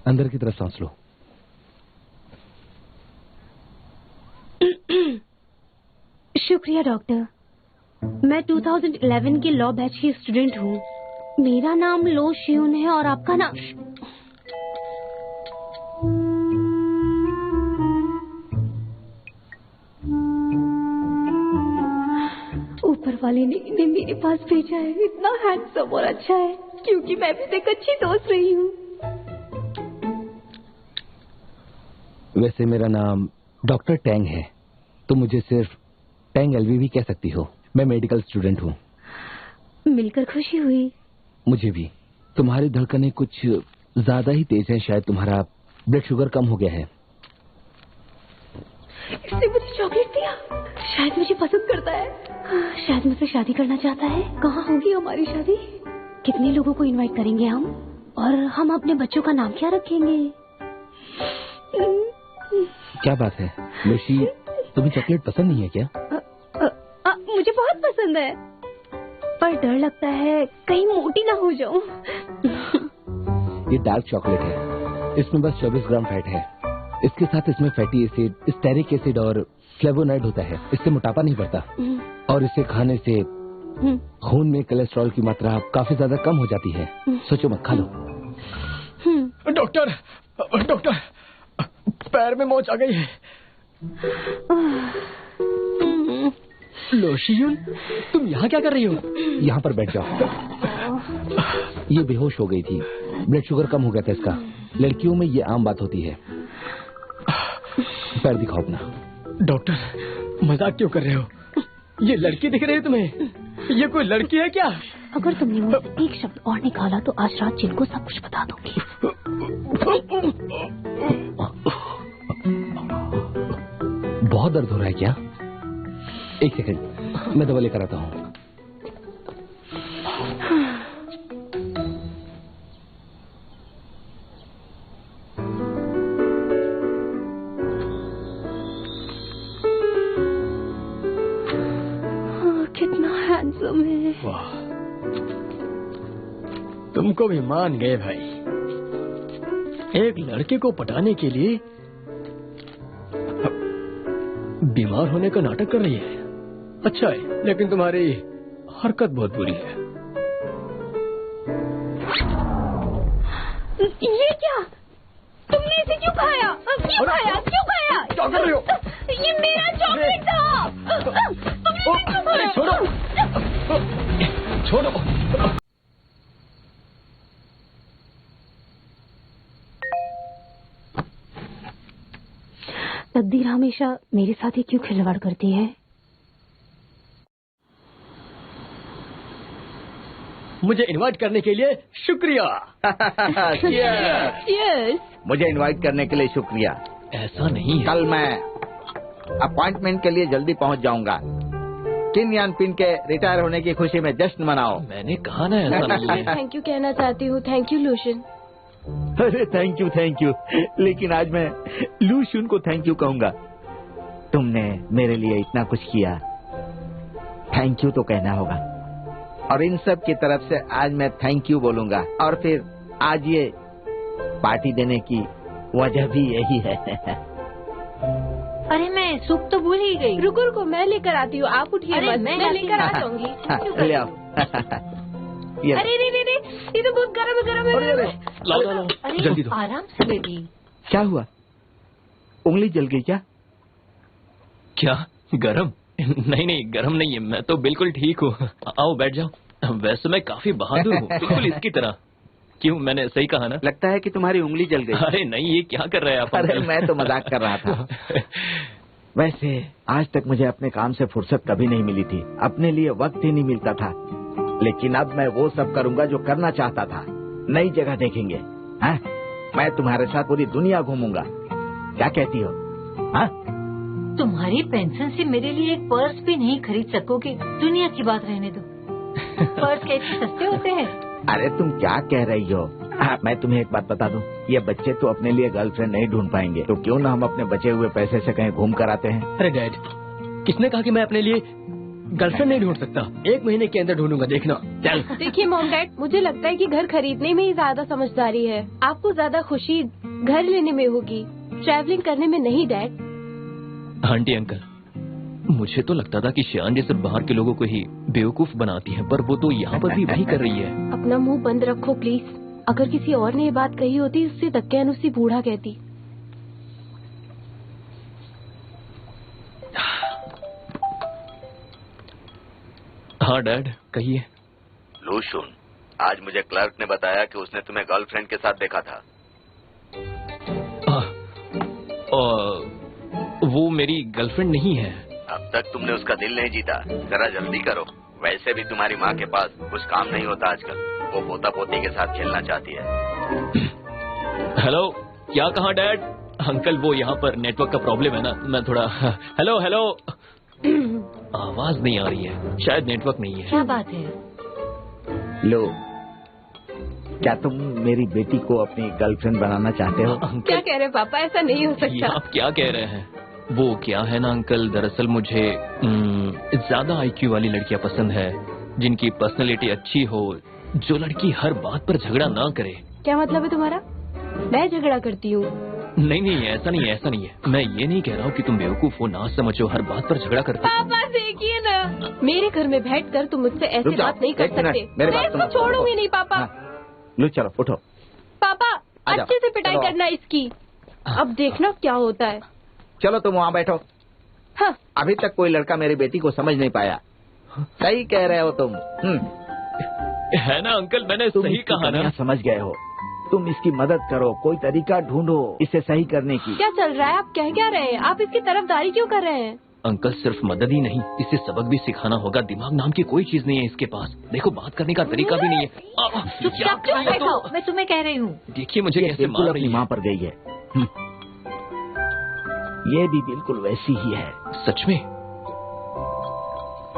अंदर की तरफ सांस लो। शुक्रिया डॉक्टर। मैं 2011 के लॉ बैच की स्टूडेंट हूँ। मेरा नाम लो शियून है और आपका नाम? ऊपर वाले ने इन्हें मेरे पास भेजा है। इतना हैंडसम और अच्छा है क्योंकि मैं भी एक अच्छी दोस्त रही हूँ। वैसे मेरा नाम डॉक्टर टैंग है, तो मुझे सिर्फ टैंग एलवी भी कह सकती हो। मैं मेडिकल स्टूडेंट हूँ। मिलकर खुशी हुई। मुझे भी। तुम्हारी धड़कनें कुछ ज्यादा ही तेज हैं, शायद तुम्हारा ब्लड शुगर कम हो गया है। इसने मुझे चॉकलेट दिया। शायद मुझे पसंद करता है, शायद मुझसे शादी करना चाहता है। कहाँ होगी हमारी शादी? कितने लोगों को इनवाइट करेंगे हम? और हम अपने बच्चों का नाम क्या रखेंगे? क्या बात है लूसी, तुम्हें चॉकलेट पसंद नहीं है क्या? मुझे बहुत पसंद है, पर डर लगता है कहीं मोटी ना हो जाऊं। ये डार्क चॉकलेट है, इसमें बस 24 ग्राम फैट है। इसके साथ इसमें फैटी एसिड, स्टेरिक एसिड और फ्लेवोनाइड होता है। इससे मोटापा नहीं बढ़ता और इसे खाने से खून में कोलेस्ट्रॉल की मात्रा काफी ज्यादा कम हो जाती है। सोचो मत, खा लो। डॉक्टर, डॉक्टर, पैर में मोच आ गई है। लो शियून, तुम यहाँ क्या कर रही हो? यहाँ पर बैठ जाओ। ये बेहोश हो गई थी, ब्लड शुगर कम हो गया था इसका। लड़कियों में ये आम बात होती है। पैर दिखाओ अपना। डॉक्टर, मजाक क्यों कर रहे हो? ये लड़की दिख रही है तुम्हें? ये कोई लड़की है क्या? अगर तुमने मुझसे एक शब्द और निकाला तो आज रात जिनको सब कुछ बता दूंगी। बहुत दर्द हो रहा है क्या? एक सेकंड, मैं दवा लेकर आता हूँ। कितना हैंडसम है। वाह, तुमको भी मान गए भाई। एक लड़के को पटाने के लिए बीमार होने का नाटक कर रही है। अच्छा है, लेकिन तुम्हारी हरकत बहुत बुरी है। ये क्या? तुमने इसे क्यों खाया? क्यों खाया? क्यों खाया? क्या कर रही हो? ये मेरा चॉकलेट था। तुमने इसे क्यों खाया? छोड़ो, छोड़ो। तकदीर हमेशा मेरे साथ ही क्यों खिलवाड़ करती है? मुझे इनवाइट करने के लिए शुक्रिया। Cheers. मुझे इनवाइट करने के लिए शुक्रिया। ऐसा नहीं है। कल मैं अपॉइंटमेंट के लिए जल्दी पहुंच जाऊंगा। किन यान पिन के रिटायर होने की खुशी में जश्न मनाओ। मैंने कहा ना ऐसा नहीं है। थैंक यू कहना चाहती हूँ। Thank you लूशन। अरे थैंक यू, लेकिन आज मैं लूशन को थैंक यू कहूंगा। तुमने मेरे लिए इतना कुछ किया, थैंक यू तो कहना होगा। और इन सब की तरफ से आज मैं थैंक यू बोलूंगा। और फिर आज ये पार्टी देने की वजह भी यही है। अरे मैं सूप तो भूल ही गई। रुको रुको, मैं लेकर आती हूँ, आप उठिए मत। मैं लेकर आ जाऊंगी। ले आओ। अरे रे रे रे, ये तो बहुत गरम है। लाओ, जल्दी दो। आराम से बेबी। क्या हुआ? उंगली जल गई क्या? क्या गरम? नहीं, गरम नहीं है, मैं तो बिल्कुल ठीक हूँ। आओ बैठ जाओ। वैसे मैं काफी बहादुर हूँ, बिल्कुल इसकी तरह। क्यों, मैंने सही कहा ना? लगता है कि तुम्हारी उंगली जल गई। अरे नहीं, ये क्या कर रहे हैं आप? अरे मैं तो मजाक कर रहा था। वैसे आज तक मुझे अपने काम से फुर्सत कभी नहीं मिली थी, अपने लिए वक्त ही नहीं मिलता था। लेकिन अब मैं वो सब करूंगा जो करना चाहता था। नई जगह देखेंगे, हाँ? मैं तुम्हारे साथ पूरी दुनिया घूमूंगा। क्या कहती हो? हाँ? तुम्हारी पेंशन से मेरे लिए एक पर्स भी नहीं खरीद सकोगे। दुनिया की बात रहने दो। पर्स कैसे सस्ते होते हैं? अरे तुम क्या कह रही हो? मैं तुम्हें एक बात बता दूं, ये बच्चे तो अपने लिए गर्लफ्रेंड नहीं ढूंढ पाएंगे, तो क्यों ना हम अपने बचे हुए पैसे से कहीं घूम कर आते हैं। अरे डैड, किसने कहा कि मैं अपने लिए गर्लफ्रेंड नहीं ढूंढ सकता, 1 महीने के अंदर ढूंढूंगा, देखना। चल। देखिए मॉम डैड, मुझे लगता है कि घर खरीदने में ही ज्यादा समझदारी है। आपको ज्यादा खुशी घर लेने में होगी, ट्रैवलिंग करने में नहीं डैड। आंटी अंकल, मुझे तो लगता था कि शान जी सिर्फ बाहर के लोगों को ही बेवकूफ बनाती है, पर वो तो यहाँ पर भी वही कर रही है। अपना मुंह बंद रखो प्लीज। अगर किसी और ने ये बात कही होती, उससे दक्यानुसी बूढ़ा कहती। हाँ डैड, कहिए। लूशुन, आज मुझे क्लर्क ने बताया कि उसने तुम्हें गर्लफ्रेंड के साथ देखा था। वो मेरी गर्लफ्रेंड नहीं है। अब तक तुमने उसका दिल नहीं जीता, जरा जल्दी करो। वैसे भी तुम्हारी माँ के पास कुछ काम नहीं होता आजकल, वो पोता पोती के साथ खेलना चाहती है। हेलो, क्या कहा डैड? अंकल वो यहाँ पर नेटवर्क का प्रॉब्लम है ना, मैं थोड़ा। हेलो हेलो, आवाज नहीं आ रही है, शायद नेटवर्क नहीं है। क्या बात है? लो, क्या तुम मेरी बेटी को अपनी गर्लफ्रेंड बनाना चाहते हो? क्या कह रहे पापा, ऐसा नहीं हो ये सकता। आप क्या कह रहे हैं? वो क्या है ना अंकल, दरअसल मुझे ज्यादा IQ वाली लड़कियां पसंद है, जिनकी पर्सनैलिटी अच्छी हो, जो लड़की हर बात पर झगड़ा ना करे। क्या मतलब है तुम्हारा? मैं झगड़ा करती हूँ? नहीं नहीं, ऐसा नहीं है, ऐसा नहीं है। मैं ये नहीं कह रहा हूँ कि तुम बेवकूफ हो, ना समझो, हर बात पर झगड़ा करते हो। पापा देखिए ना, मेरे घर में बैठकर तुम मुझसे ऐसे रुक जाओ, बात नहीं कर एक मिनट, सकते। मेरी मैं बात इसको सुनो। छोड़ूंगी नहीं पापा। हाँ। लो चलो उठो। पापा आ जाओ, अच्छे से पिटाई चलो। करना इसकी। अब देखना क्या होता है। चलो तुम वहाँ बैठो। हाँ। अभी तक कोई लड़का मेरी बेटी को समझ नहीं पाया। सही कह रहे हो तुम। है ना अंकल, मैंने तुम सही इसकी कहा ना। कमियां समझ गए हो। तुम इसकी मदद करो, कोई तरीका ढूंढो इसे सही करने की। क्या चल रहा है? आप कह क्या रहे हैं? आप इसकी तरफदारी क्यों कर रहे हैं? अंकल सिर्फ मदद ही नहीं, इसे सबक भी सिखाना होगा। दिमाग नाम की कोई चीज नहीं है इसके पास। देखो, बात करने का तरीका भी नहीं है। चुपचाप क्यों बैठो? मैं तुम्हें कह रही हूँ। देखिए मुझे ये कैसे बिल्कुल मार अपनी रही माँ है। पर गई है। ये भी बिल्कुल वैसी ही है। सच में?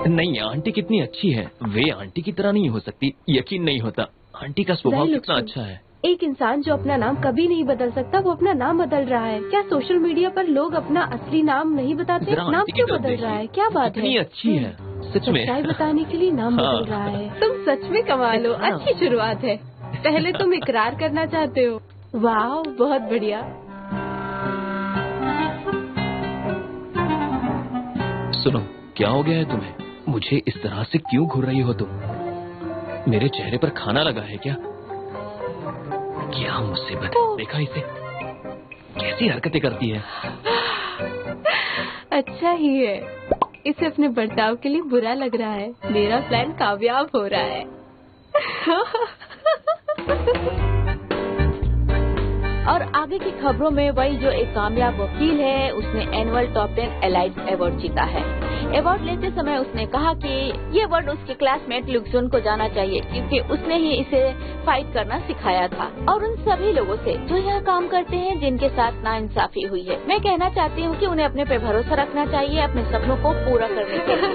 नहीं, आंटी कितनी अच्छी है, वे आंटी की तरह नहीं हो सकती। यकीन नहीं होता, आंटी का स्वभाव नहीं, कितना लक्ष्मी। अच्छा है। एक इंसान जो अपना नाम कभी नहीं बदल सकता, वो अपना नाम बदल रहा है। क्या सोशल मीडिया पर लोग अपना असली नाम नहीं बताते? जरा नाम आंटी की क्यों तरफ बदल रहा है? देखिए, क्या बात कितनी है? अच्छी है, सच में। सच्चाई बताने के लिए नाम हाँ। बदल रहा है। तुम सच में कमाल हो, अच्छी शुरुआत है। पहले तुम इकरार करना चाहते हो। वाह, बहुत बढ़िया। सुनो, क्या हो गया है तुम्हें? मुझे इस तरह से क्यों घूर रही हो तुम? मेरे चेहरे पर खाना लगा है क्या? क्या मुसीबत है, देखा इसे कैसी हरकतें करती है। अच्छा ही है, इसे अपने बर्ताव के लिए बुरा लग रहा है। मेरा प्लान कामयाब हो रहा है। और आगे की खबरों में वही जो एक कामयाब वकील है, उसने एनुअल टॉप 10 एलाइट अवार्ड जीता है। अवार्ड लेते समय उसने कहा कि ये अवार्ड उसके क्लासमेट लुक्सुन को जाना चाहिए, क्योंकि उसने ही इसे फाइट करना सिखाया था। और उन सभी लोगों से जो यहाँ काम करते हैं, जिनके साथ नाइंसाफी हुई है, मैं कहना चाहती हूँ कि उन्हें अपने पे भरोसा रखना चाहिए, अपने सपनों को पूरा करने के लिए।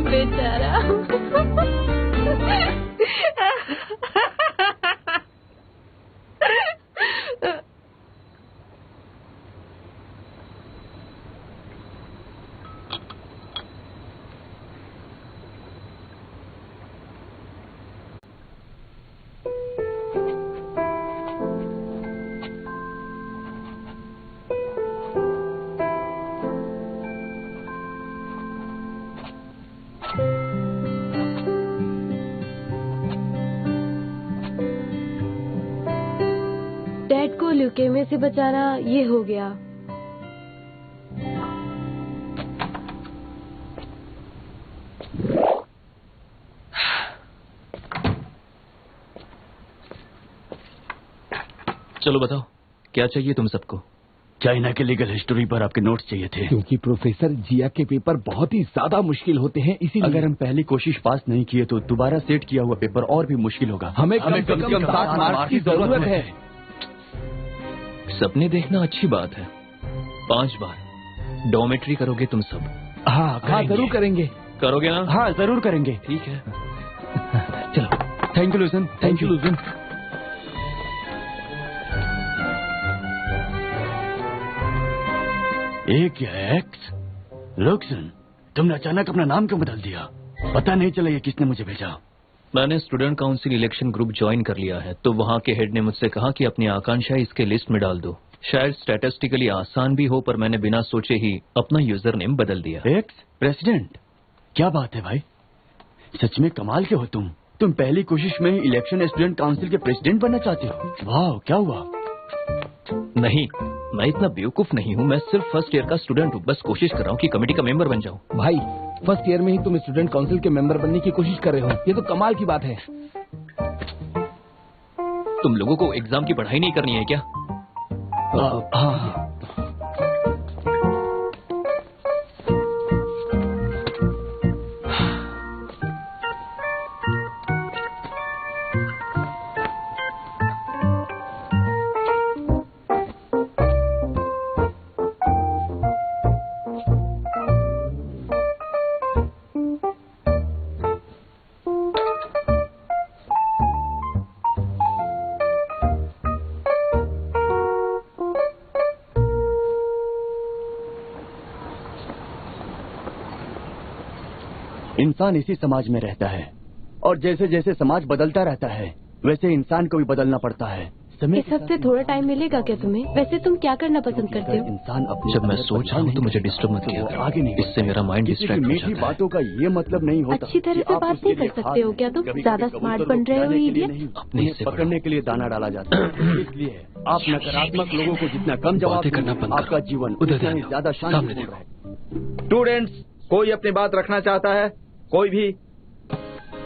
बेचारा। डैड को ल्यूकेमिया से बचाना ये हो गया। चलो बताओ, क्या चाहिए तुम सबको? चाइना के लीगल हिस्ट्री पर आपके नोट्स चाहिए थे। क्योंकि प्रोफेसर जिया के पेपर बहुत ही ज्यादा मुश्किल होते हैं, इसीलिए अगर हम पहली कोशिश पास नहीं किए तो दोबारा सेट किया हुआ पेपर और भी मुश्किल होगा। हमें कम से कम 7 मार्क्स की जरूरत है। सपने देखना अच्छी बात है। 5 बार डॉर्मेट्री करोगे तुम सब? हाँ, जरूर करेंगे। करोगे ना? हाँ, जरूर करेंगे। ठीक है, चलो। Thank you Lucerne. Thank you Lucerne. एक या एक्स लुक्सन, तुमने अचानक अपना नाम क्यों बदल दिया? पता नहीं चला ये किसने मुझे भेजा? मैंने student council election group join कर लिया है, तो वहाँ के हेड ने मुझसे कहा कि अपनी आकांक्षाएं इसके लिस्ट में डाल दो। शायद स्टैटिस्टिकली आसान भी हो, पर मैंने बिना सोचे ही अपना यूजर नेम बदल दिया। Ex president? क्या बात है भाई, सच में कमाल के हो तुम पहली कोशिश में ही इलेक्शन स्टूडेंट काउंसिल के प्रेसिडेंट बनना चाहते हो? वाह, क्या हुआ? नहीं, मैं इतना बेवकूफ नहीं हूँ। मैं सिर्फ फर्स्ट ईयर का स्टूडेंट हूँ, बस कोशिश कर रहा हूँ कि कमेटी का मेंबर बन जाऊँ। भाई, फर्स्ट ईयर में ही तुम स्टूडेंट काउंसिल के मेंबर बनने की कोशिश कर रहे हो, ये तो कमाल की बात है। तुम लोगों को एग्जाम की पढ़ाई नहीं करनी है क्या? हाँ। इंसान इसी समाज में रहता है और जैसे जैसे समाज बदलता रहता है वैसे इंसान को भी बदलना पड़ता है। इस हफ्ते थोड़ा टाइम मिलेगा क्या तुम्हें? वैसे तुम क्या करना पसंद करते हो? इंसान अपने जब मैं सोच रहा हूँ तो मुझे डिस्टर्ब मत किया करो, आगे नहीं, इससे मेरा माइंड डिस्ट्रैक्ट हो मीठी जाता है। बातों का ये मतलब नहीं होता। अच्छी तरह से बात नहीं कर सकते हो क्या तुम? ज्यादा स्मार्ट बन रहे हो इडियट। अपने हिस्से पकड़ने के लिए दाना डाला जाता है, इसलिए आप नकारात्मक लोगों को जितना कम जवाब बातें करना बंद करो। आपका जीवन उधर उतना ही ध्यान दो, ज्यादा सामने शांतिपूर्ण देखो। है। स्टूडेंट्स, कोई अपनी बात रखना चाहता है? कोई भी?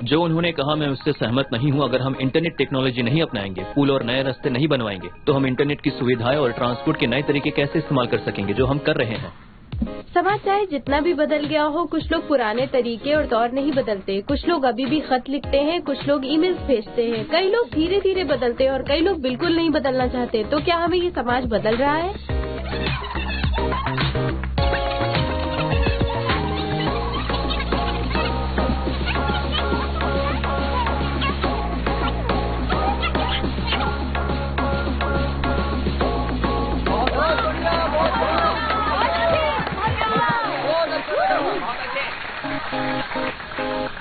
जो उन्होंने कहा मैं उससे सहमत नहीं हूँ। अगर हम इंटरनेट टेक्नोलॉजी नहीं अपनाएंगे, पुल और नए रास्ते नहीं बनवाएंगे, तो हम इंटरनेट की सुविधाएं और ट्रांसपोर्ट के नए तरीके कैसे इस्तेमाल कर सकेंगे, जो हम कर रहे हैं। समाज चाहे जितना भी बदल गया हो, कुछ लोग पुराने तरीके और दौर नहीं बदलते। कुछ लोग अभी भी खत लिखते हैं, कुछ लोग ईमेल्स भेजते हैं, कई लोग धीरे धीरे बदलते हैं और कई लोग बिल्कुल नहीं बदलना चाहते। तो क्या हमें ये समाज बदल रहा है?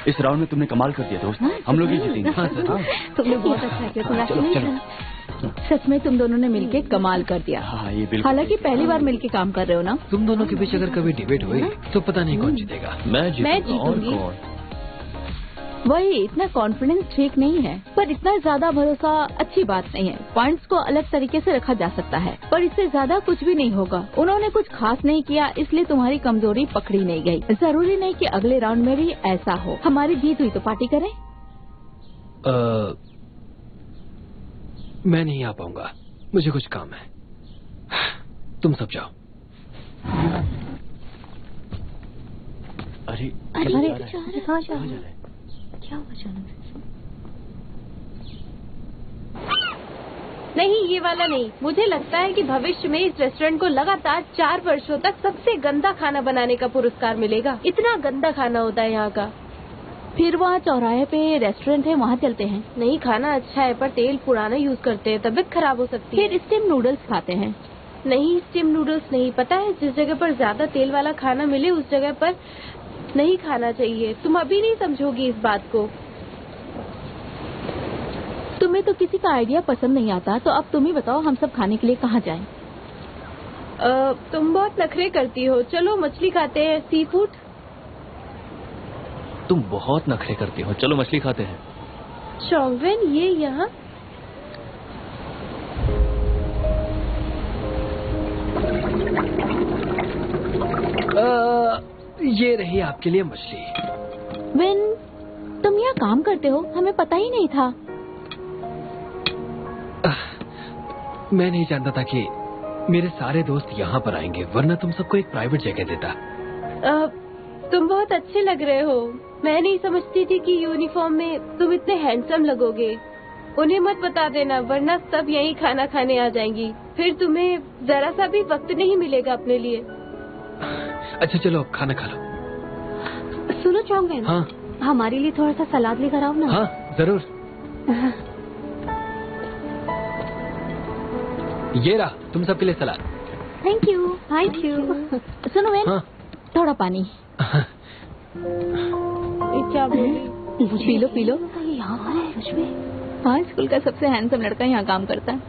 इस राउंड में तुमने कमाल कर दिया दोस्त, हम लोग ही जीतेंगे। तुमने बहुत अच्छा किया, congratulations। सच में तुम दोनों ने मिलके कमाल कर दिया। हाँ, ये बिल्कुल। हालांकि पहली बार मिलके काम कर रहे हो ना। तुम दोनों के बीच अगर कभी डिबेट हुई तो पता नहीं कौन जीतेगा। मैं जीतूंगा और जीतूंगी। कौन? वही, इतना कॉन्फिडेंस ठीक नहीं है, पर इतना ज्यादा भरोसा अच्छी बात नहीं है। पॉइंट्स को अलग तरीके से रखा जा सकता है, पर इससे ज्यादा कुछ भी नहीं होगा। उन्होंने कुछ खास नहीं किया, इसलिए तुम्हारी कमजोरी पकड़ी नहीं गई। जरूरी नहीं कि अगले राउंड में भी ऐसा हो। हमारी जीत हुई तो पार्टी करें? मैं नहीं आ पाऊंगा, मुझे कुछ काम है। तुम सब जाओ। अरे कहाँ जा रहे हैं? क्या हुआ अचानक से? नहीं, ये वाला नहीं। मुझे लगता है कि भविष्य में इस रेस्टोरेंट को लगातार 4 वर्षों तक सबसे गंदा खाना बनाने का पुरस्कार मिलेगा। इतना गंदा खाना होता है यहाँ का। फिर वहाँ चौराहे पे रेस्टोरेंट है, वहाँ चलते हैं। नहीं, खाना अच्छा है पर तेल पुराना यूज करते हैं, तबीयत खराब हो सकती है। फिर स्टीम नूडल्स खाते हैं। नहीं, स्टीम नूडल्स नहीं। पता है, जिस जगह पर ज्यादा तेल वाला खाना मिले उस जगह पर नहीं खाना चाहिए। तुम अभी नहीं समझोगी इस बात को। तुम्हें तो किसी का आइडिया पसंद नहीं आता, तो अब तुम ही बताओ हम सब खाने के लिए कहाँ जाएं? तुम बहुत नखरे करती हो। चलो मछली खाते हैं, सी फूड। तुम बहुत नखरे करती हो, चलो मछली खाते हैं। चौंगवेन, ये यहाँ ये रही आपके लिए मछली। विन, तुम यहाँ काम करते हो, हमें पता ही नहीं था। मैं नहीं जानता था कि मेरे सारे दोस्त यहाँ पर आएंगे, वरना तुम सबको एक प्राइवेट जगह देता। तुम बहुत अच्छे लग रहे हो। मैं नहीं समझती थी कि यूनिफॉर्म में तुम इतने हैंडसम लगोगे। उन्हें मत बता देना, वरना सब यहीं खाना खाने आ जाएंगी। फिर तुम्हें जरा सा भी वक्त नहीं मिलेगा अपने लिए। अच्छा चलो अब खाना खा लो। सुनो चौंगवेन, हाँ हमारे लिए थोड़ा सा सलाद लेकर आओ ना। हाँ जरूर। ये रहा तुम सबके लिए सलाद। Thank you. सुनो वेन, हाँ थोड़ा पानी। क्या बोली? पी लो पी लो। ये यहाँ पर है सच में? हाँ, स्कूल का सबसे हैंडसम लड़का यहाँ काम करता है।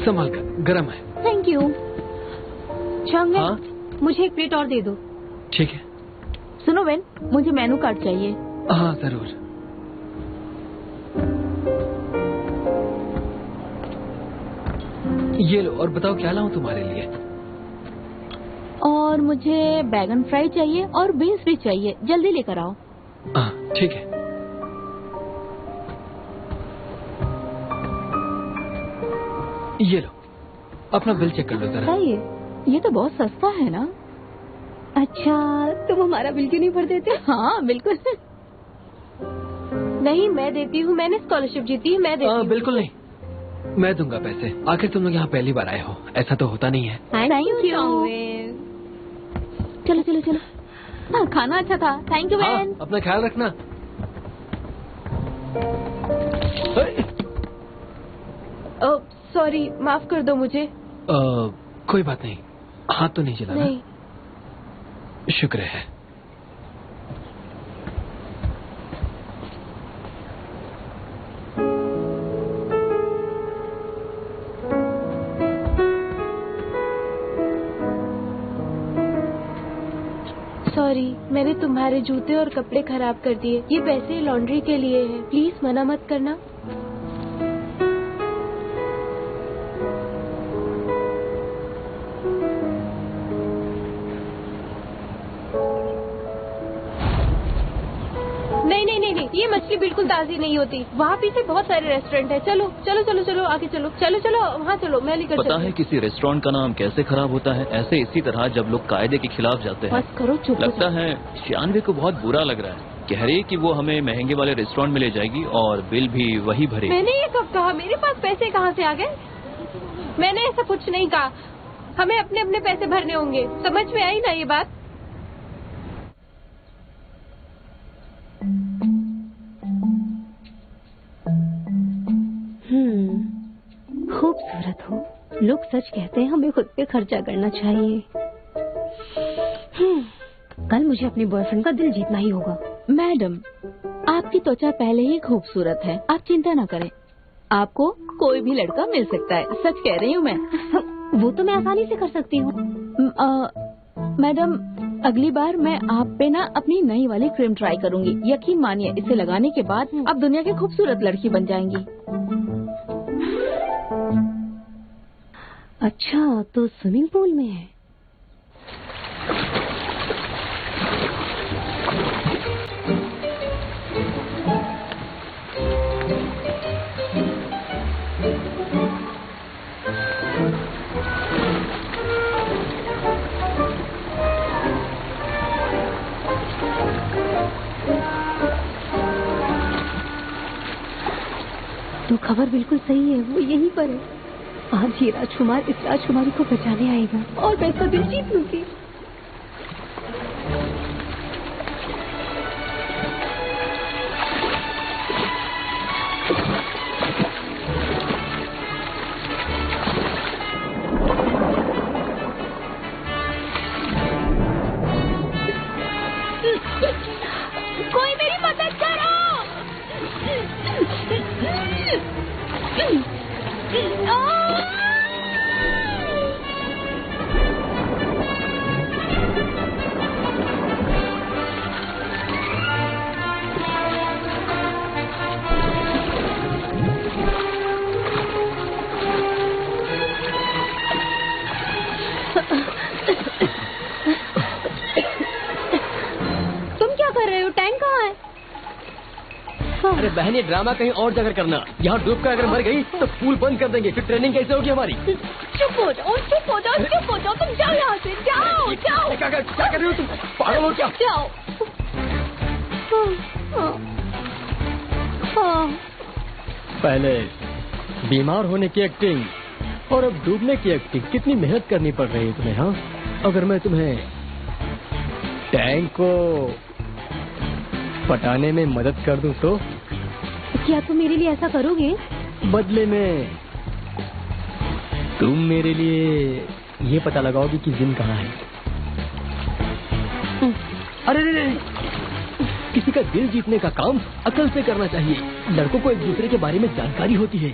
संभाल कर, गरम है। Thank you. चंगे, हाँ? मुझे एक प्लेट और दे दो। ठीक है। सुनो बेन, मुझे मेनू कार्ड चाहिए। हाँ जरूर। ये लो, और बताओ क्या लाऊं तुम्हारे लिए? और मुझे बैगन फ्राई चाहिए और बीन्स भी चाहिए, जल्दी लेकर आओ। हाँ ठीक है। ये लो, अपना बिल चेक कर लो जरा। सही है, ये तो बहुत सस्ता है ना। अच्छा, तुम हमारा बिल क्यों नहीं भर देते? हाँ बिल्कुल। नहीं, मैं देती हूँ, मैंने स्कॉलरशिप जीती है, मैं देती हूँ। बिल्कुल नहीं, मैं दूंगा पैसे। आखिर तुम लोग यहाँ पहली बार आए हो, ऐसा तो होता नहीं है। Thank you. चलो चलो चलो। हाँ, खाना अच्छा था। थैंक यू हाँ, बेन। अपना ख्याल रखना। सॉरी, माफ कर दो मुझे। कोई बात नहीं, हाथ तो नहीं चलाना। नहीं। शुक्र है। सॉरी, मैंने तुम्हारे जूते और कपड़े खराब कर दिए। ये पैसे लॉन्ड्री के लिए हैं, प्लीज मना मत करना। नहीं नहीं नहीं नहीं, ये मछली बिल्कुल ताजी नहीं होती। वहाँ पीछे बहुत सारे रेस्टोरेंट है। चलो चलो चलो चलो, आगे चलो। चलो चलो वहाँ चलो, मैं लेकर पता है किसी रेस्टोरेंट का नाम कैसे खराब होता है? ऐसे इसी तरह जब लोग कायदे के खिलाफ जाते हैं। बस करो, चुप हो लगता जाओ। है शानवी को बहुत बुरा लग रहा है। कह रही कि वो हमें महंगे वाले रेस्टोरेंट में ले जाएगी और बिल भी वही भरेगी। मैंने ये कब कहा? मेरे पास पैसे कहाँ से आ गए? मैंने ऐसा कुछ नहीं कहा। हमें अपने अपने पैसे भरने होंगे। समझ में आई ना ये बात? खूबसूरत हो। लोग सच कहते हैं हमें खुद पे खर्चा करना चाहिए। कल मुझे अपने बॉयफ्रेंड का दिल जीतना ही होगा। मैडम, आपकी त्वचा पहले ही खूबसूरत है, आप चिंता न करें। आपको कोई भी लड़का मिल सकता है, सच कह रही हूँ मैं। वो तो मैं आसानी से कर सकती हूँ। मैडम, अगली बार मैं आप पे ना अपनी नई वाली क्रीम ट्राई करूंगी। यकीन मानिए, इसे लगाने के बाद आप दुनिया की खूबसूरत लड़की बन जाएंगी। अच्छा, तो स्विमिंग पूल में है। तो खबर बिल्कुल सही है, वो यहीं पर है। आज ये राजकुमार इस राजकुमारी को बचाने आएगा और मैं इसका दिल जीत लूंगी। कोई मेरी मदद करो। तुम क्या कर रहे हो? टैंक कहाँ है? अरे बहन, ये ड्रामा कहीं और जाकर करना। यहाँ डूब कर अगर मर गई तो पूल बंद कर देंगे, फिर ट्रेनिंग कैसे होगी हमारी? चुप हो जाओ, चुप हो जाओ, चुप हो जाओ। तुम जाओ यहाँ से, जाओ जाओ। क्या कर रही हो तुम? पागल हो क्या? जाओ। पहले बीमार होने की एक्टिंग और अब डूबने की एक्टिंग, कितनी मेहनत करनी पड़ रही है तुम्हें? हाँ, अगर मैं तुम्हें टैंक को पटाने में मदद कर दूं तो? क्या तुम मेरे लिए ऐसा करोगे? बदले में तुम मेरे लिए ये पता लगाओगी कि जिन कहाँ है। किसी का दिल जीतने का काम अकल से करना चाहिए। लड़कों को एक दूसरे के बारे में जानकारी होती है,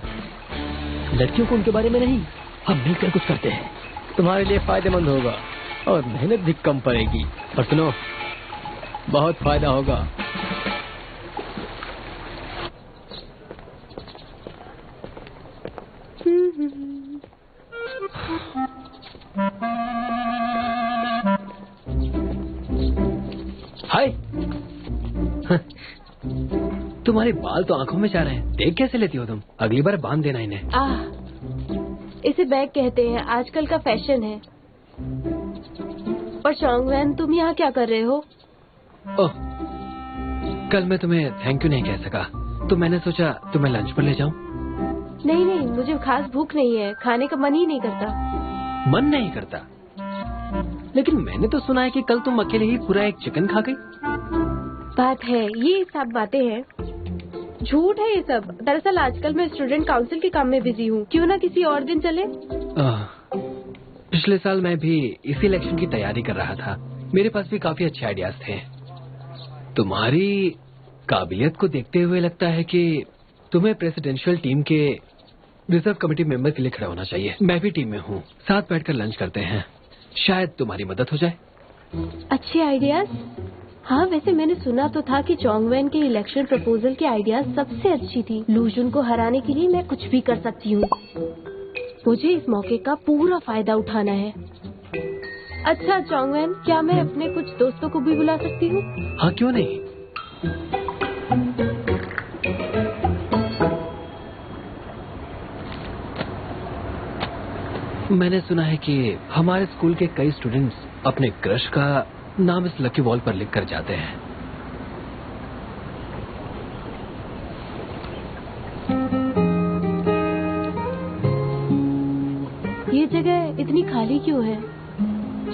लड़कियों को उनके बारे में नहीं। हम मिलकर कुछ करते हैं, तुम्हारे लिए फायदेमंद होगा और मेहनत भी कम पड़ेगी। और सुनो, बहुत फायदा होगा। हाय, तुम्हारे बाल तो आंखों में जा रहे हैं, देख कैसे लेती हो तुम? अगली बार बांध देना इन्हें। इसे बैग कहते हैं, आजकल का फैशन है। और चोंगवेन, तुम यहाँ क्या कर रहे हो? ओह, कल मैं तुम्हें थैंक यू नहीं कह सका, तो मैंने सोचा तुम्हें लंच पर ले जाऊं। नहीं नहीं, मुझे खास भूख नहीं है, खाने का मन ही नहीं करता। मन नहीं करता? लेकिन मैंने तो सुना है कि कल तुम अकेले ही पूरा एक चिकन खा गई। बात है, ये सब बातें हैं, झूठ है ये सब। दरअसल आजकल मैं स्टूडेंट काउंसिल के काम में बिजी हूँ, क्यों ना किसी और दिन चले? पिछले साल मैं भी इसी इलेक्शन की तैयारी कर रहा था, मेरे पास भी काफी अच्छे आइडियाज थे। तुम्हारी काबिलियत को देखते हुए लगता है कि तुम्हें प्रेसिडेंशियल टीम के रिजर्व कमेटी मेंबर के लिए खड़ा होना चाहिए। मैं भी टीम में हूँ, साथ बैठकर लंच करते हैं, शायद तुम्हारी मदद हो जाए। अच्छे आइडियाज? हाँ, वैसे मैंने सुना तो था कि चोंगवेन के इलेक्शन प्रपोजल की आइडियाज सबसे अच्छी थी। लूजुन को हराने के लिए मैं कुछ भी कर सकती हूँ। मुझे इस मौके का पूरा फायदा उठाना है। अच्छा चोंगवेन, क्या मैं अपने कुछ दोस्तों को भी बुला सकती हूँ? हाँ, क्यों नहीं। मैंने सुना है कि हमारे स्कूल के कई स्टूडेंट्स अपने क्रश का नाम इस लकी वॉल पर लिख कर जाते हैं। ये जगह इतनी खाली क्यों है?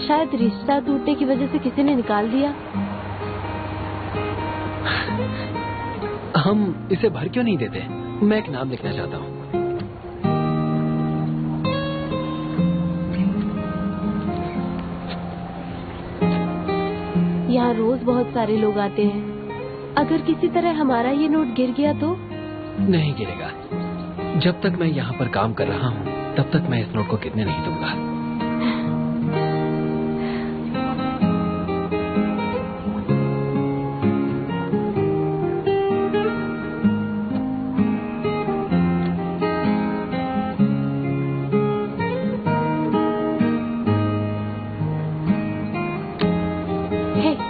शायद रिश्ता टूटने की वजह से किसी ने निकाल दिया। हम इसे भर क्यों नहीं देते? मैं एक नाम लिखना चाहता हूँ। यहाँ रोज बहुत सारे लोग आते हैं। अगर किसी तरह हमारा ये नोट गिर गया तो? नहीं गिरेगा। जब तक मैं यहाँ पर काम कर रहा हूँ तब तक मैं इस नोट को गिरने नहीं दूंगा।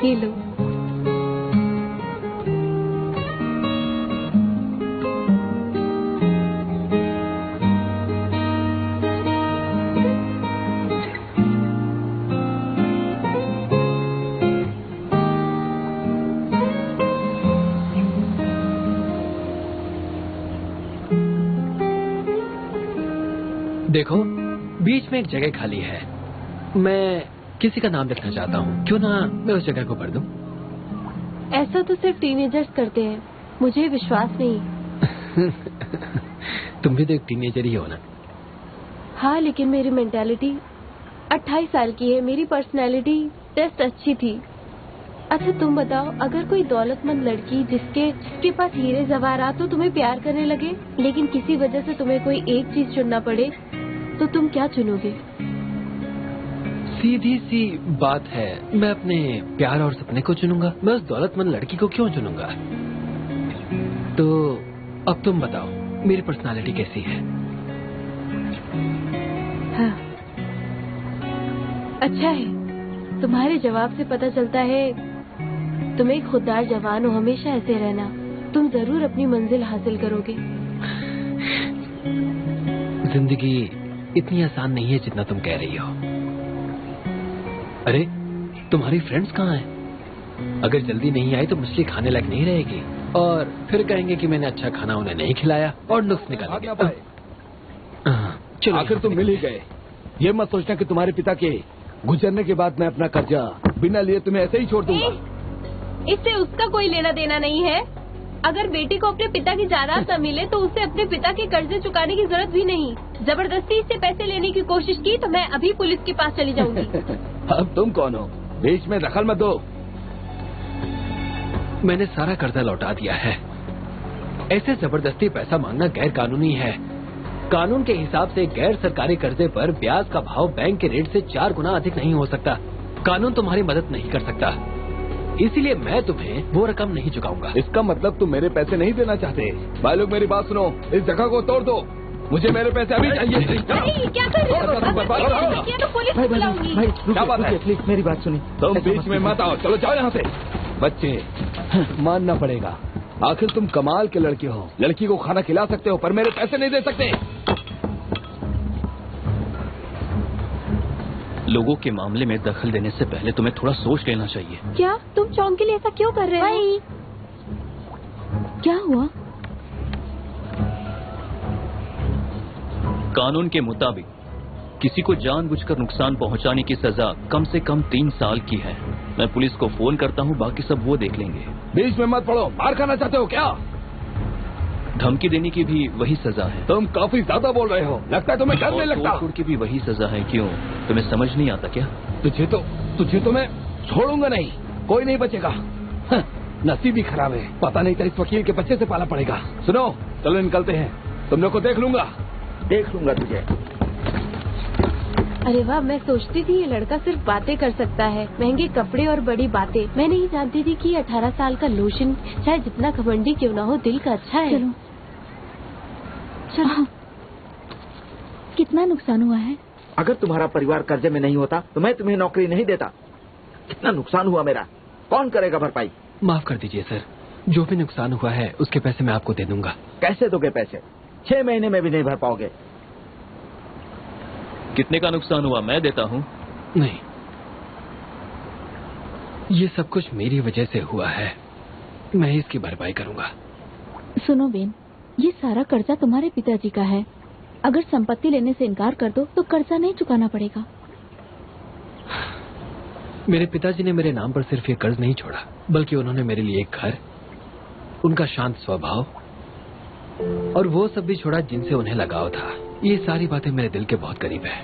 ये लो। देखो, बीच में एक जगह खाली है, मैं किसी का नाम लिखना चाहता हूँ, क्यों ना मैं उस जगह को भर दूं? ऐसा तो सिर्फ टीनेजर्स करते हैं, मुझे विश्वास नहीं। तुम भी तो एक टीनेजर ही हो ना? हाँ, लेकिन मेरी मेंटालिटी 28 साल की है, मेरी पर्सनैलिटी टेस्ट अच्छी थी। अच्छा तुम बताओ, अगर कोई दौलतमंद लड़की जिसके पास हीरे जवाहरात तो तुम्हें प्यार करने लगे, लेकिन किसी वजह से तुम्हें कोई एक चीज चुनना पड़े, तो तुम क्या चुनोगे? सीधी सी बात है, मैं अपने प्यार और सपने को चुनूंगा। मैं उस दौलतमंद लड़की को क्यों चुनूंगा? तो अब तुम बताओ, मेरी पर्सनालिटी कैसी है? हाँ, अच्छा है। तुम्हारे जवाब से पता चलता है तुम एक खुददार जवान हो। हमेशा ऐसे रहना, तुम जरूर अपनी मंजिल हासिल करोगे। जिंदगी इतनी आसान नहीं है जितना तुम कह रही हो। अरे, तुम्हारी फ्रेंड्स कहाँ हैं? अगर जल्दी नहीं आई तो मछली खाने लायक नहीं रहेगी, और फिर कहेंगे कि मैंने अच्छा खाना उन्हें नहीं खिलाया और नुक्स निकालेंगे। चलो, आखिर तुम मिल ही गए। ये मत सोचना कि तुम्हारे पिता के गुजरने के बाद मैं अपना कर्जा बिना लिए तुम्हें ऐसे ही छोड़ दूंगा। इससे उसका कोई लेना देना नहीं है। अगर बेटी को अपने पिता की जायदाद न मिले तो उसे अपने पिता के कर्जे चुकाने की जरूरत भी नहीं। जबरदस्ती इससे पैसे लेने की कोशिश की तो मैं अभी पुलिस के पास चली जाऊंगी। अब तुम कौन हो? बीच में दखल मत दो। मैंने सारा कर्जा लौटा दिया है। ऐसे जबरदस्ती पैसा मांगना गैर कानूनी है। कानून के हिसाब से गैर सरकारी कर्जे पर ब्याज का भाव बैंक के रेट से 4 गुना अधिक नहीं हो सकता। कानून तुम्हारी मदद नहीं कर सकता, इसीलिए मैं तुम्हें वो रकम नहीं चुकाऊंगा। इसका मतलब तुम मेरे पैसे नहीं देना चाहते? भाई लोग मेरी बात सुनो, इस जगह को तोड़ दो, मुझे मेरे पैसे अभी चाहिए। क्या कर रहे हो? तो पुलिस को बुलाऊंगी। क्या बात है? प्लीज मेरी बात सुनिए। तुम बीच में मत आओ, चलो जाओ यहाँ से। बच्चे, मानना पड़ेगा, आखिर तुम कमाल के लड़के हो। लड़की को खाना खिला सकते हो पर मेरे पैसे नहीं दे सकते। लोगों के मामले में दखल देने से पहले तुम्हें थोड़ा सोच लेना चाहिए। क्या तुम चौंक के लिए ऐसा क्यों कर रहे हो? क्या हुआ? कानून के मुताबिक किसी को जानबूझकर नुकसान पहुंचाने की सजा कम से कम 3 साल की है। मैं पुलिस को फोन करता हूं, बाकी सब वो देख लेंगे। बीच में मत पड़ो, मार खाना चाहते हो क्या? धमकी देने की भी वही सजा है। तुम काफी ज्यादा बोल रहे हो, लगता है तुम्हें डर नहीं लगता। तोड़ की भी वही सजा है। क्यों, तुम्हें समझ नहीं आता क्या? तुझे तो मैं छोड़ूंगा नहीं, कोई नहीं बचेगा। नसीब ही खराब है, पता नहीं था इस वकील के बच्चे से पाला पड़ेगा। सुनो, चलो निकलते हैं, तुम लोग को देख लूंगा तुझे। अरे वाह, मैं सोचती थी ये लड़का सिर्फ बातें कर सकता है, महंगे कपड़े और बड़ी बातें। मैं नहीं जानती थी कि ये 18 साल का लोशन चाहे जितना घमंडी क्यों ना हो, दिल का अच्छा है। चलो। कितना नुकसान हुआ है? अगर तुम्हारा परिवार कर्जे में नहीं होता तो मैं तुम्हें नौकरी नहीं देता। कितना नुकसान हुआ मेरा, कौन करेगा भरपाई? माफ कर दीजिए सर, जो भी नुकसान हुआ है उसके पैसे मैं आपको दे दूंगा। कैसे दोगे पैसे? 6 महीने में भी नहीं भर पाओगे। कितने का नुकसान हुआ मैं देता हूँ। नहीं, ये सब कुछ मेरी वजह से हुआ है, मैं इसकी भरपाई करूंगा। सुनो बेन, ये सारा कर्जा तुम्हारे पिताजी का है। अगर संपत्ति लेने से इनकार कर दो तो कर्जा नहीं चुकाना पड़ेगा। मेरे पिताजी ने मेरे नाम पर सिर्फ ये कर्ज नहीं छोड़ा, बल्कि उन्होंने मेरे लिए एक घर, उनका शांत स्वभाव और वो सब भी छोड़ा जिनसे उन्हें लगाव था। ये सारी बातें मेरे दिल के बहुत करीब है।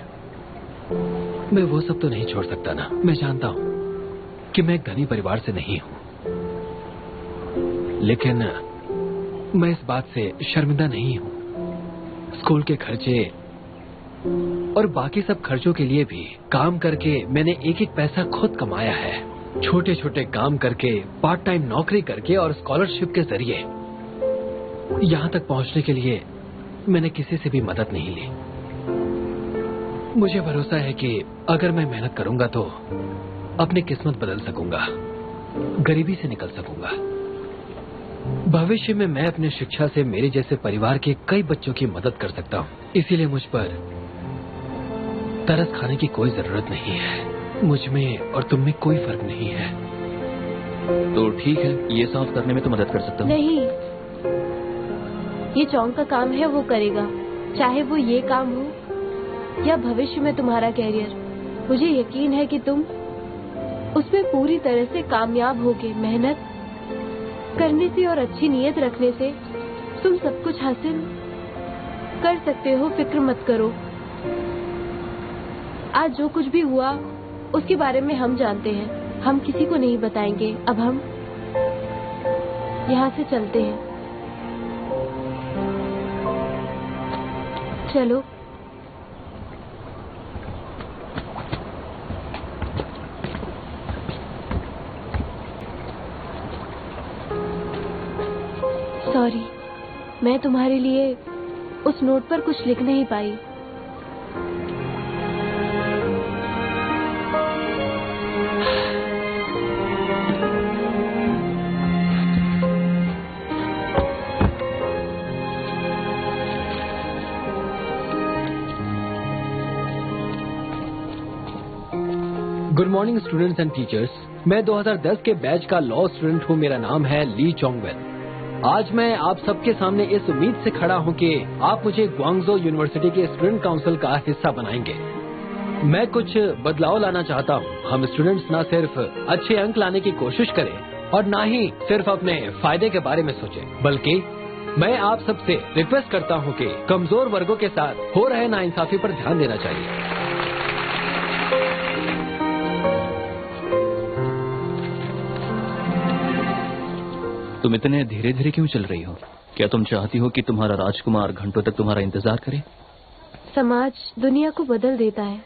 मैं वो सब तो नहीं छोड़ सकता ना। मैं जानता हूँ कि मैं एक धनी परिवार से नहीं हूँ, लेकिन मैं इस बात से शर्मिंदा नहीं हूँ। स्कूल के खर्चे और बाकी सब खर्चों के लिए भी काम करके मैंने एक एक पैसा खुद कमाया है। छोटे छोटे काम करके, पार्ट टाइम नौकरी करके और स्कॉलरशिप के जरिए यहाँ तक पहुँचने के लिए मैंने किसी से भी मदद नहीं ली। मुझे भरोसा है कि अगर मैं मेहनत करूंगा तो अपनी किस्मत बदल सकूंगा, गरीबी से निकल सकूंगा। भविष्य में मैं अपनी शिक्षा से मेरे जैसे परिवार के कई बच्चों की मदद कर सकता हूँ। इसीलिए मुझ पर तरस खाने की कोई जरूरत नहीं है। मुझ में और तुम में कोई फर्क नहीं है। तो ठीक है, ये साफ करने में तो मदद कर सकता हूँ। नहीं, ये चौंक का काम है, वो करेगा, चाहे वो ये काम हो या भविष्य में तुम्हारा कैरियर। मुझे यकीन है कि तुम उसमें पूरी तरह से कामयाब होगे। मेहनत करने से और अच्छी नीयत रखने से तुम सब कुछ हासिल कर सकते हो। फिक्र मत करो। आज जो कुछ भी हुआ उसके बारे में हम जानते हैं, हम किसी को नहीं बताएंगे। अब हम यहाँ से चलते हैं। चलो। सॉरी, मैं तुम्हारे लिए उस नोट पर कुछ लिख नहीं पाई। Good morning students and teachers. मैं 2010 के बैच का लॉ स्टूडेंट हूँ। मेरा नाम है ली चोंगवेल। आज मैं आप सबके सामने इस उम्मीद से खड़ा हूँ कि आप मुझे ग्वांगझो यूनिवर्सिटी के स्टूडेंट काउंसिल का हिस्सा बनाएंगे। मैं कुछ बदलाव लाना चाहता हूँ। हम स्टूडेंट्स न सिर्फ अच्छे अंक लाने की कोशिश करें और न ही सिर्फ अपने फायदे के बारे में सोचें, बल्कि मैं आप सबसे रिक्वेस्ट करता हूँ कि कमजोर वर्गों के साथ हो रहे नाइंसाफी पर ध्यान देना चाहिए। तुम इतने धीरे धीरे क्यों चल रही हो? क्या तुम चाहती हो कि तुम्हारा राजकुमार घंटों तक तुम्हारा इंतजार करे? समाज दुनिया को बदल देता है।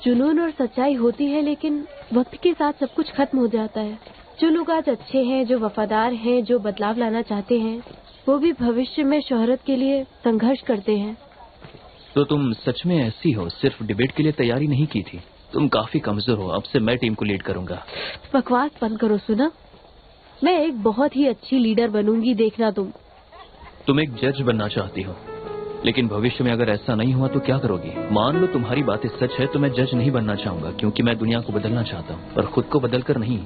जुनून और सच्चाई होती है, लेकिन वक्त के साथ सब कुछ खत्म हो जाता है। जो लोग आज अच्छे हैं, जो वफादार हैं, जो बदलाव लाना चाहते हैं, वो भी भविष्य में शोहरत के लिए संघर्ष करते हैं। तो तुम सच में ऐसी हो? सिर्फ डिबेट के लिए तैयारी नहीं की थी? तुम काफी कमजोर हो। अब से मैं टीम को लीड करूंगा। बकवास बंद करो सुना। मैं एक बहुत ही अच्छी लीडर बनूंगी, देखना तुम एक जज बनना चाहती हो, लेकिन भविष्य में अगर ऐसा नहीं हुआ तो क्या करोगी? मान लो तुम्हारी बातें सच है तो मैं जज नहीं बनना चाहूंगा, क्योंकि मैं दुनिया को बदलना चाहता हूँ, पर खुद को बदलकर नहीं।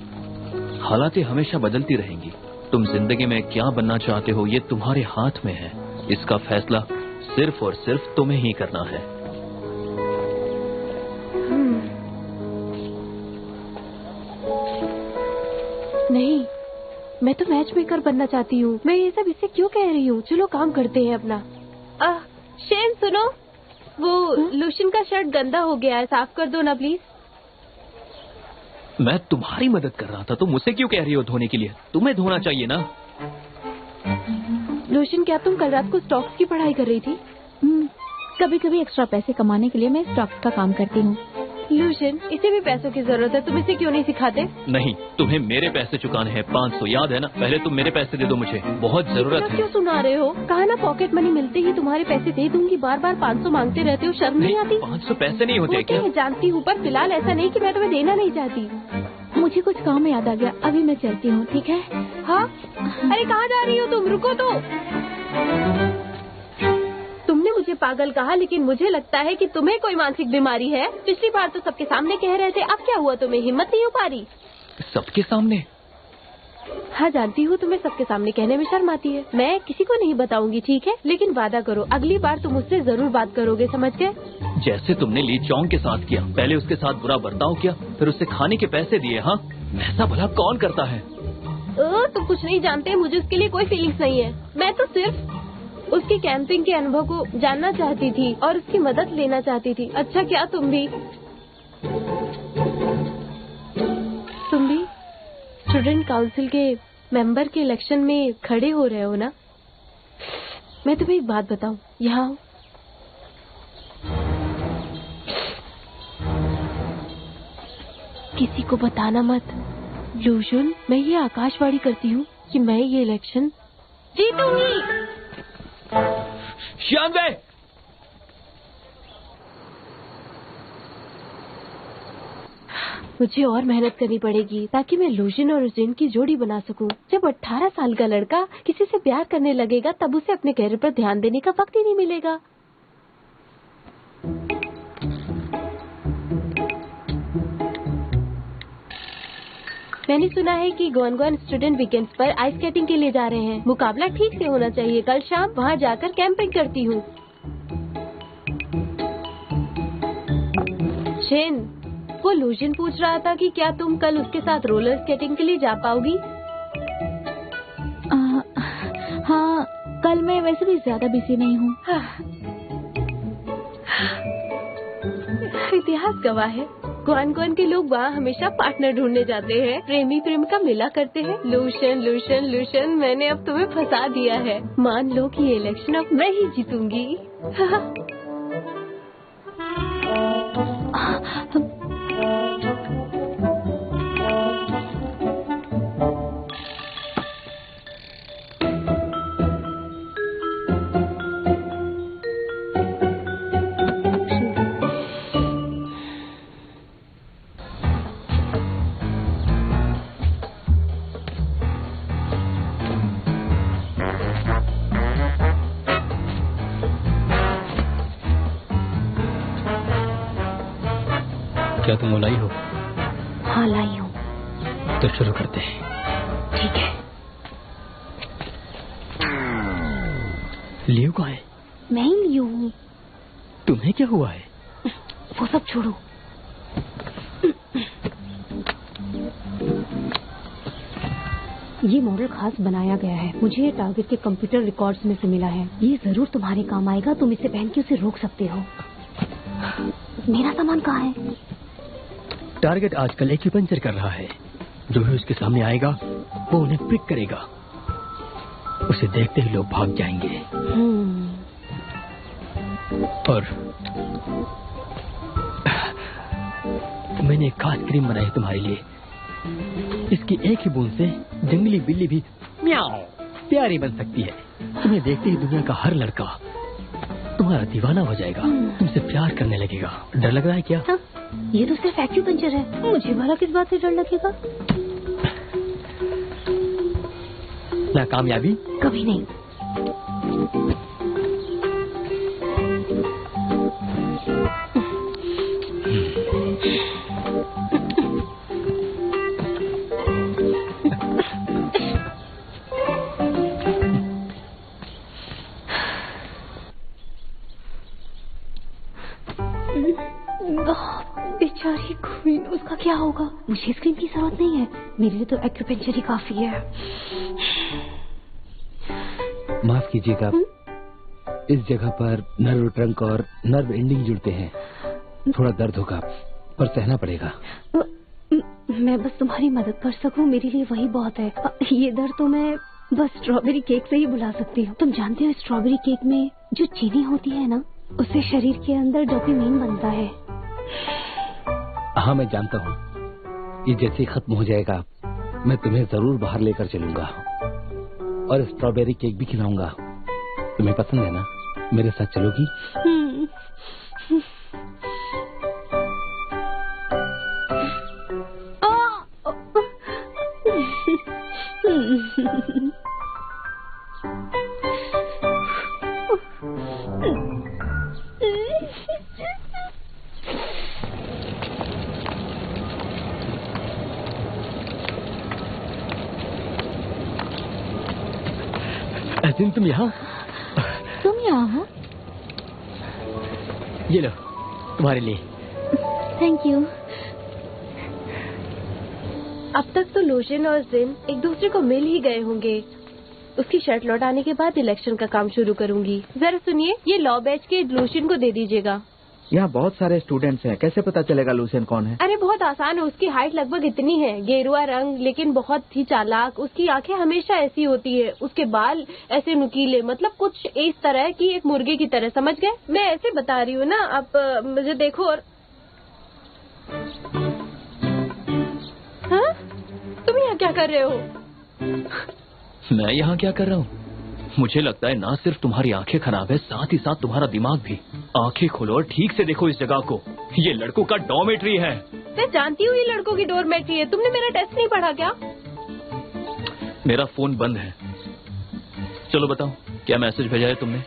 हालातें हमेशा बदलती रहेंगी। तुम जिंदगी में क्या बनना चाहते हो ये तुम्हारे हाथ में है। इसका फैसला सिर्फ और सिर्फ तुम्हें ही करना है। नहीं, मैं तो मैच मेकर बनना चाहती हूँ। मैं ये सब इससे क्यों कह रही हूँ? चलो काम करते हैं अपना। शेन सुनो, वो लूशियन का शर्ट गंदा हो गया है, साफ कर दो ना प्लीज। मैं तुम्हारी मदद कर रहा था तो मुझसे क्यों कह रही हो धोने के लिए? तुम्हें धोना चाहिए ना। लूशियन, क्या तुम कल रात को स्टॉक्स की पढ़ाई कर रही थी? कभी कभी एक्स्ट्रा पैसे कमाने के लिए मैं स्टॉक्स का काम करती हूँ। लूशियन, इसे भी पैसों की जरूरत है, तुम इसे क्यों नहीं सिखाते? नहीं, तुम्हें मेरे पैसे चुकाने हैं 500, याद है ना? पहले तुम मेरे पैसे दे दो, मुझे बहुत जरूरत है। क्यों सुना रहे हो? कहा ना पॉकेट मनी मिलते ही तुम्हारे पैसे दे दूंगी। बार बार 500 मांगते रहते हो, शर्म नहीं आती? 500 पैसे नहीं होते क्या? जानती हूँ, पर फिलहाल ऐसा नहीं कि मैं तुम्हें देना नहीं चाहती। मुझे कुछ काम याद आ गया, अभी मैं चलती हूँ, ठीक है? हाँ, अरे कहाँ जा रही हो तुम? रुको तो। तुमने मुझे पागल कहा, लेकिन मुझे लगता है कि तुम्हें कोई मानसिक बीमारी है। पिछली बार तो सबके सामने कह रहे थे, अब क्या हुआ? तुम्हें हिम्मत नहीं हो पा रही? सबके सामने? हाँ, जानती हूँ तुम्हें सबके सामने कहने में शर्म आती है। मैं किसी को नहीं बताऊंगी, ठीक है? लेकिन वादा करो, अगली बार तुम मुझसे जरूर बात करोगे, समझ गए? जैसे तुमने ली चौंग के साथ किया। पहले उसके साथ बुरा बर्ताव किया, फिर उससे खाने के पैसे दिए। हाँ, ऐसा भला कौन करता है? तुम कुछ नहीं जानते, मुझे उसके लिए कोई फीलिंग्स नहीं है। मैं तो सिर्फ उसकी कैंपिंग के अनुभव को जानना चाहती थी और उसकी मदद लेना चाहती थी। अच्छा, क्या तुम भी स्टूडेंट काउंसिल के मेंबर के इलेक्शन में खड़े हो रहे हो ना? मैं तुम्हें एक बात बताऊं, यहाँ किसी को बताना मत। लूशियन, मैं ये आकाशवाणी करती हूँ कि मैं ये इलेक्शन जीतूंगी। शानवे! मुझे और मेहनत करनी पड़ेगी ताकि मैं लूशियन और जिन की जोड़ी बना सकूं। जब 18 साल का लड़का किसी से प्यार करने लगेगा, तब उसे अपने कैरियर पर ध्यान देने का वक्त ही नहीं मिलेगा। मैंने सुना है कि गोनगोन स्टूडेंट वीकेंड्स पर आइस स्केटिंग के लिए जा रहे हैं। मुकाबला ठीक से होना चाहिए। कल शाम वहाँ जाकर कैंपिंग करती हूँ। शेन, वो लूशियन पूछ रहा था कि क्या तुम कल उसके साथ रोलर स्केटिंग के लिए जा पाओगी? हाँ, कल मैं वैसे भी ज्यादा बिजी नहीं हूँ। इतिहास गवाह है, गोनगोन के लोग वहाँ हमेशा पार्टनर ढूंढने जाते हैं, प्रेमी प्रेम का मिला करते हैं। लूशियन लूशियन लूशियन, मैंने अब तुम्हें फंसा दिया है। मान लो कि ये इलेक्शन अब मैं ही जीतूंगी। क्या तुम लाई हो? हाँ, लाई हूँ। तो शुरू करते हैं। ठीक है। लियो कहाँ है? मैं ही लियो हूँ। तुम्हें क्या हुआ है? वो सब छोड़ो। ये मॉडल खास बनाया गया है। मुझे ये टारगेट के कंप्यूटर रिकॉर्ड्स में से मिला है। ये जरूर तुम्हारे काम आएगा। तुम इसे पहन के उसे रोक सकते हो। मेरा सामान कहाँ है? टारगेट आजकल एक्यूपंक्चर कर रहा है। जो भी उसके सामने आएगा वो उन्हें पिक करेगा उसे देखते ही लोग भाग जाएंगे। और मैंने एक खास क्रीम बनाई तुम्हारे लिए। इसकी एक ही बूंद से जंगली बिल्ली भी म्याऊ प्यारी बन सकती है। तुम्हें देखते ही दुनिया का हर लड़का तुम्हारा दीवाना हो जाएगा, तुमसे प्यार करने लगेगा। डर लग रहा है क्या? हाँ, ये तो सिर्फ एक्यूपंक्चर है, मुझे भला किस बात से डर लगेगा? नाकामयाबी कभी नहीं। बेचारी क्वीन, उसका क्या होगा? मुझे स्क्रीन की जरूरत नहीं है, मेरे लिए तो एक्यूपंक्चर ही काफी है। माफ कीजिएगा, इस जगह पर नर्व ट्रंक और नर्व एंडिंग जुड़ते हैं। थोड़ा दर्द होगा पर सहना पड़ेगा। मैं बस तुम्हारी मदद कर सकूं, मेरे लिए वही बहुत है। ये दर्द तो मैं बस स्ट्रॉबेरी केक से ही बुला सकती हूँ। तुम जानते हो स्ट्रॉबेरी केक में जो चीनी होती है ना, उससे शरीर के अंदर डोपामाइन बनता है। हाँ मैं जानता हूँ। ये जैसे ही खत्म हो जाएगा मैं तुम्हें जरूर बाहर लेकर चलूंगा और स्ट्रॉबेरी केक भी खिलाऊंगा। तुम्हें पसंद है ना? मेरे साथ चलोगी? अजीम, तुम यहाँ? तुम यहाँ हो? ये लो तुम्हारे लिए। Thank you. अब तक तो लोशन और जिन एक दूसरे को मिल ही गए होंगे। उसकी शर्ट लौटाने के बाद इलेक्शन का काम शुरू करूंगी। जरा सुनिए, ये लॉ बैच के लोशन को दे दीजिएगा। यहाँ बहुत सारे स्टूडेंट्स हैं, कैसे पता चलेगा लूसेन कौन है? अरे बहुत आसान है, उसकी हाइट लगभग इतनी है, गेरुआ रंग लेकिन बहुत ही चालाक। उसकी आंखें हमेशा ऐसी होती है, उसके बाल ऐसे नुकीले, मतलब कुछ इस तरह की, एक मुर्गे की तरह, समझ गए? मैं ऐसे बता रही हूँ ना, आप मुझे देखो। और हाँ, तुम यहाँ क्या कर रहे हो? मैं यहाँ क्या कर रहा हूँ? मुझे लगता है ना सिर्फ तुम्हारी आंखें खराब है, साथ ही साथ तुम्हारा दिमाग भी। आंखें खोलो और ठीक से देखो इस जगह को। ये लड़कों का डॉर्मेट्री है। मैं जानती हूँ ये लड़कों की डॉर्मेट्री है। तुमने मेरा टेस्ट नहीं पढ़ा क्या? मेरा फोन बंद है। चलो बताओ, क्या मैसेज भेजा है तुमने?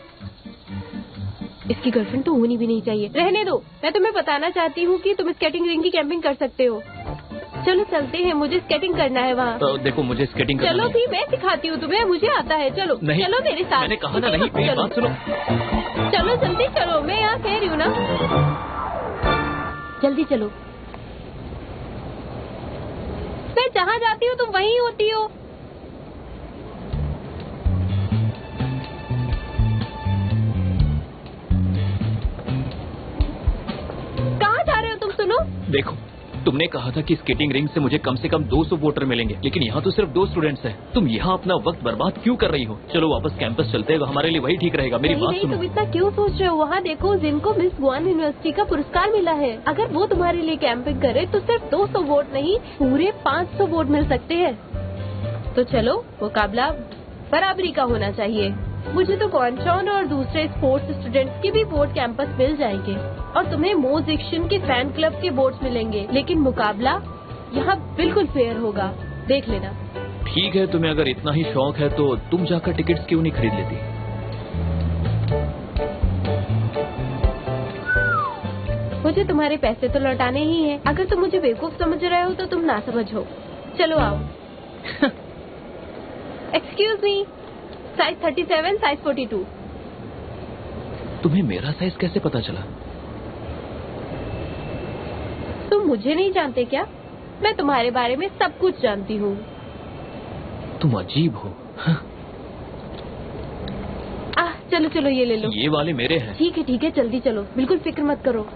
इसकी गर्लफ्रेंड तो होनी भी नहीं चाहिए। रहने दो, मैं तुम्हें बताना चाहती हूँ कि तुम स्केटिंग रिंग की कैंपिंग कर सकते हो। चलो चलते हैं, मुझे स्केटिंग करना है वहाँ। तो देखो, मुझे स्केटिंग करना चलो भी, मैं सिखाती हूँ तुम्हें, मुझे आता है। चलो नहीं, चलो मेरे साथ। मैंने कहा ना नहीं, मेरी बात सुनो। चलो जल्दी चलो, मैं यहाँ कह रही हूँ ना, जल्दी चलो। मैं जहाँ जाती हूँ तुम वहीं होती हो। कहाँ जा रहे हो तुम? सुनो, देखो, तुमने कहा था कि स्केटिंग रिंग से मुझे कम 200 वोटर मिलेंगे, लेकिन यहाँ तो सिर्फ 2 स्टूडेंट्स हैं। तुम यहाँ अपना वक्त बर्बाद क्यों कर रही हो? चलो वापस कैंपस चलते हैं, हमारे लिए वही ठीक रहेगा। मेरी बात सुनो। तुम इतना क्यों सोच रहे हो? वहाँ देखो, जिनको मिस गुआन यूनिवर्सिटी का पुरस्कार मिला है। अगर वो तुम्हारे लिए कैंपिंग करे तो सिर्फ 200 वोट नहीं, पूरे 500 वोट मिल सकते हैं। तो चलो, मुकाबला बराबरी का होना चाहिए। मुझे तो कॉन्चॉन और दूसरे स्पोर्ट्स स्टूडेंट्स के भी वोट कैंपस मिल जाएंगे और तुम्हें मोजिक्शन के फैन क्लब के वोट्स मिलेंगे, लेकिन मुकाबला यहाँ बिल्कुल फेयर होगा, देख लेना। ठीक है, तुम्हें अगर इतना ही शौक है तो तुम जाकर टिकट्स क्यों नहीं खरीद लेती? मुझे तुम्हारे पैसे तो लौटाने ही हैं। अगर तुम मुझे बेवकूफ समझ रहे हो तो तुम ना समझ हो। चलो आओ। Excuse me, size 37, size 42। तुम्हें मेरा साइज कैसे पता चला? तुम मुझे नहीं जानते क्या? मैं तुम्हारे बारे में सब कुछ जानती हूँ। तुम अजीब हो। चलो चलो, ये ले लो। ये वाले मेरे हैं। ठीक है, जल्दी चलो, बिल्कुल फिक्र मत करो।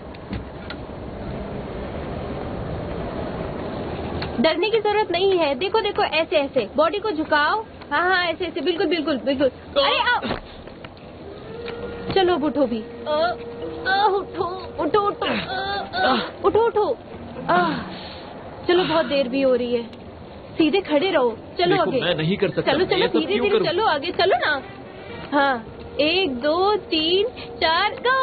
डरने की जरूरत नहीं है। देखो देखो, ऐसे ऐसे बॉडी को झुकाओ हाँ हाँ ऐसे ऐसे बिल्कुल बिल्कुल बिल्कुल। अरे आओ, चलो अब उठो भी। उठो उठो उठो उठो उठो। चलो बहुत देर भी हो रही है, सीधे खड़े रहो। चलो आगे। मैं नहीं कर सकता। चलो चलो धीरे धीरे चलो आगे चलो ना। हाँ 1 2 3 4 गो।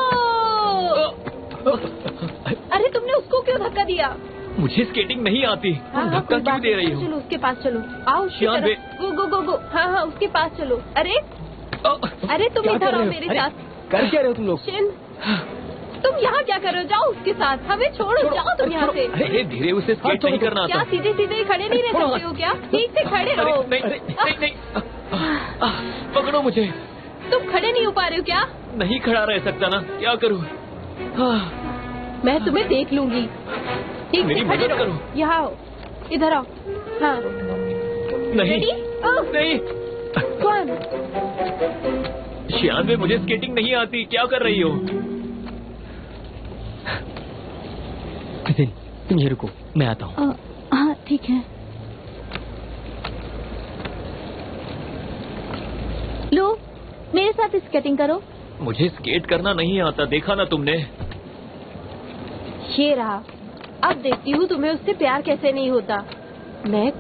अरे तुमने उसको क्यों धक्का दिया? मुझे स्केटिंग नहीं आती। तुम धक्का क्यों दे रही हो? चलो उसके पास चलो। आओ उसकी शियान तरफ। गो गो गो गो। हाँ हाँ उसके पास चलो। अरे अरे तुम इधर आओ मेरे साथ। कर क्या रहे हो तुम लोग? शिन तुम यहाँ क्या कर रहे हो? जाओ उसके साथ, हमें छोड़ो, जाओ तुम यहाँ से। धीरे धीरे उसे स्केट नहीं करना क्या आता। सीधे सीधे खड़े नहीं रह सकते हो क्या? ठीक से खड़े रहो। नहीं पकड़ो मुझे। तुम खड़े नहीं हो पा रहे हो क्या? नहीं खड़ा रह सकता ना, क्या करूँ? मैं तुम्हें देख लूंगी। ठीक मेरी से खड़े मदद रहो। करो। यहाँ आओ, इधर आओ। हाँ नहीं नहीं कौन? शियान में मुझे स्केटिंग नहीं आती, क्या कर रही हो? तुम ये रुको, मैं आता हूँ। हाँ ठीक है। लो मेरे साथ स्केटिंग करो। मुझे स्केट करना नहीं आता, देखा ना तुमने? ये रहा, अब देखती हूँ तुम्हें उससे प्यार कैसे नहीं होता। मैं